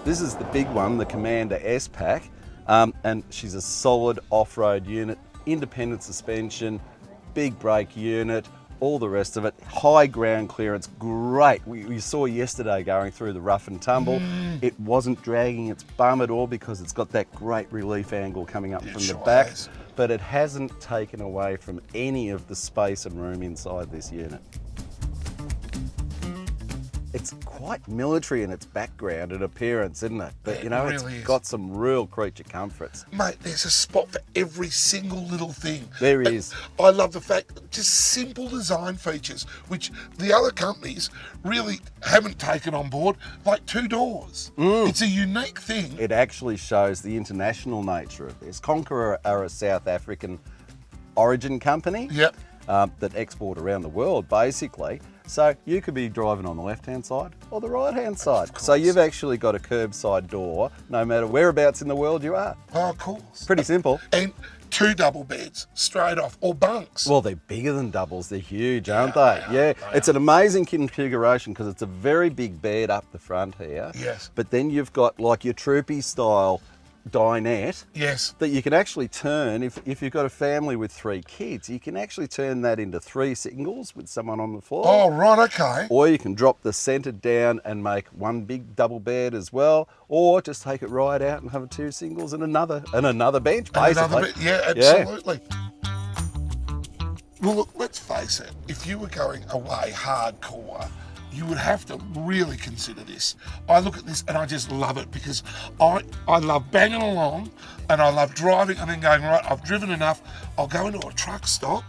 This is the big one, the Commander S pack, and she's a solid off-road unit, independent suspension, big brake unit, all the rest of it, high ground clearance, great. We saw yesterday going through the rough and tumble. It wasn't dragging its bum at all because it's got that great relief angle coming up from the back, but it hasn't taken away from any of the space and room inside this unit. It's quite military in its background and appearance, isn't it? But you know, it's got some real creature comforts. Mate, there's a spot for every single little thing. There is. I love the fact, just simple design features, which the other companies really haven't taken on board, like 2 doors. It's a unique thing. It actually shows the international nature of this. Conqueror are a South African origin company that export around the world, basically. So you could be driving on the left-hand side or the right-hand side. So you've actually got a curbside door, no matter whereabouts in the world you are. Oh, of course. Pretty simple. And 2 double beds straight off, or bunks. Well, they're bigger than doubles. They're huge, aren't they? Yeah. It's an amazing configuration because it's a very big bed up the front here. Yes. But then you've got like your troopy style dinette that you can actually turn, if you've got a family with 3 kids, you can actually turn that into 3 singles with someone on the floor. Oh, right, okay. Or you can drop the centre down and make 1 big double bed as well, or just take it right out and have 2 singles and another bench, basically. Yeah, absolutely. Well, look, let's face it, if you were going away hardcore, you would have to really consider this. I look at this and I just love it because I love banging along and I love driving and then going, right, I've driven enough, I'll go into a truck stop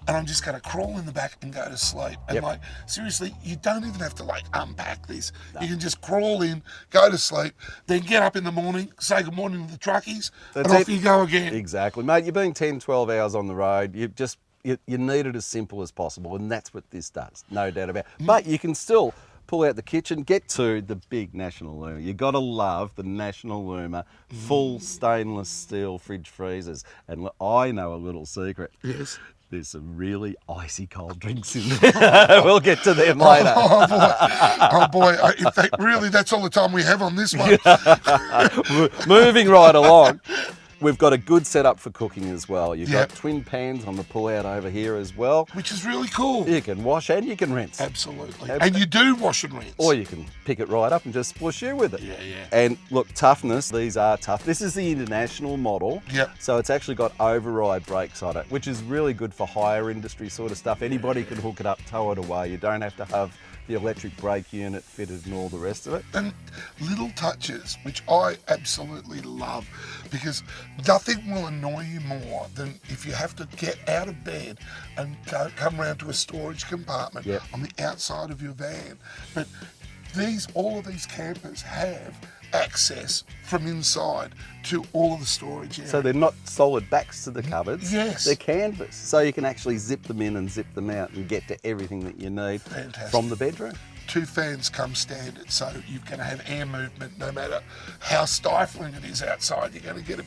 and I'm just going to crawl in the back and go to sleep. And like, seriously, you don't even have to like unpack this. No. You can just crawl in, go to sleep, then get up in the morning, say good morning to the truckies, and off you go again. Exactly. Mate, you're being 10, 12 hours on the road. You need it as simple as possible, and that's what this does, no doubt about it. But you can still pull out the kitchen, get to the big National Loomer. You've got to love the National Loomer, full stainless steel fridge freezers. And I know a little secret. Yes. There's some really icy cold drinks in there. We'll get to them later. Oh boy. In fact, really, that's all the time we have on this one. Moving right along. We've got a good setup for cooking as well. You've got twin pans on the pull-out over here as well. Which is really cool. You can wash and you can rinse. Absolutely. And you do wash and rinse. Or you can pick it right up and just splush you with it. Yeah. And look, toughness, these are tough. This is the international model. So it's actually got override brakes on it, which is really good for higher industry sort of stuff. Anybody can hook it up, tow it away. You don't have to have the electric brake unit fitted and all the rest of it. And little touches, which I absolutely love, because nothing will annoy you more than if you have to get out of bed and come around to a storage compartment on the outside of your van. But all of these campers have access from inside to all of the storage areas. So they're not solid backs to the cupboards. Yes. They're canvas. So you can actually zip them in and zip them out and get to everything that you need from the bedroom. 2 fans come standard, so you're going to have air movement no matter how stifling it is outside. You're going to get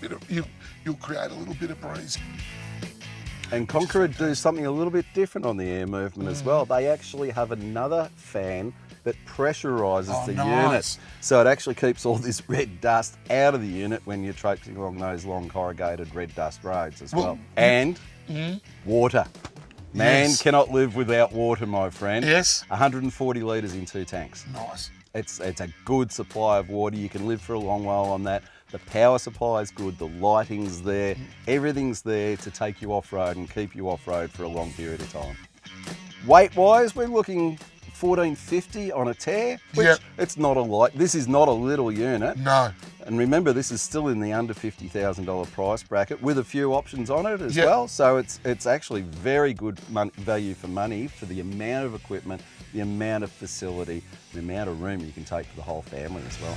you'll create a little bit of breeze. And Conqueror do something a little bit different on the air movement as well. They actually have another fan that pressurizes the unit. So it actually keeps all this red dust out of the unit when you're traipsing along those long corrugated red dust roads as well. And water. Man cannot live without water, my friend. Yes. 140 litres in 2 tanks. Nice. It's a good supply of water. You can live for a long while on that. The power supply is good, the lighting's there, everything's there to take you off-road and keep you off-road for a long period of time. Weight-wise, we're looking 1450 on a tear, which it's not a light. This is not a little unit. No. And remember, this is still in the under $50,000 price bracket with a few options on it as well. So it's actually very good value for money for the amount of equipment, the amount of facility, the amount of room you can take for the whole family as well.